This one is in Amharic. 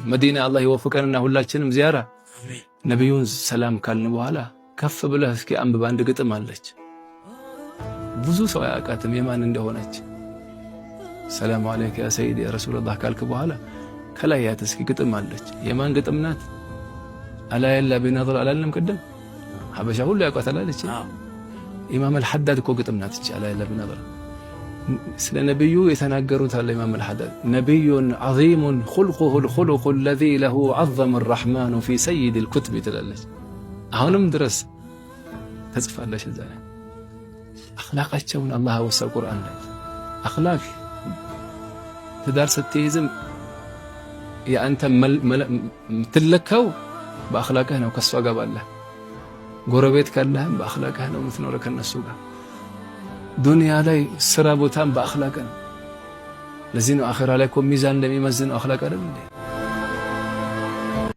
መዲና አላህ ይወፍቀንና ሁላችንም ዚያራ ነብዩን ሰላም ካልን በኋላ ከፍ ብለህ እስኪ አንብብ አንድ ግጥም አለች ብዙ ሰው ያውቃትም የማን እንደሆነች ሰላም አለይከ ያ ሰይዲ ያ ረሱላህ ካልክ በኋላ ከላይ ያት እስኪ ግጥም አለች የማን ግጥም ናት አላ የላ ቢነظር አላለም ቀደም ሐበሻ ሁሉ ያውቃታል አለች ኢማም አልሐዳድ እኮ ግጥም ናት እቺ አላ የላ ቢነظር ስለ ነብዩ የተናገሩት አለ ኢማም አልሐዳድ ነብዩን ዐዚሙን ኹልቁሁ الخلق الذي له عظم الرحمن في سيد الكتب ትላለች አሁንም ድረስ ተጽፋለች እዛ ላይ አኽላቃቸውን አላህ ወሰው ቁርአን ላይ አኽላቅ ትዳር ስትይዝም ያንተ ምትለከው በአኽላቅህ ነው ከሷ ጋር ባለ ጎረቤት ካለህ በአኽላቅህ ነው ምትኖረው ከነሱ ጋር ዱንያ ላይ ስራ ቦታም በአኽላቅ ነው ለዚህ ነው አኺራ ላይ ሚዛን እንደሚመዝነው አኽላቅ አይደል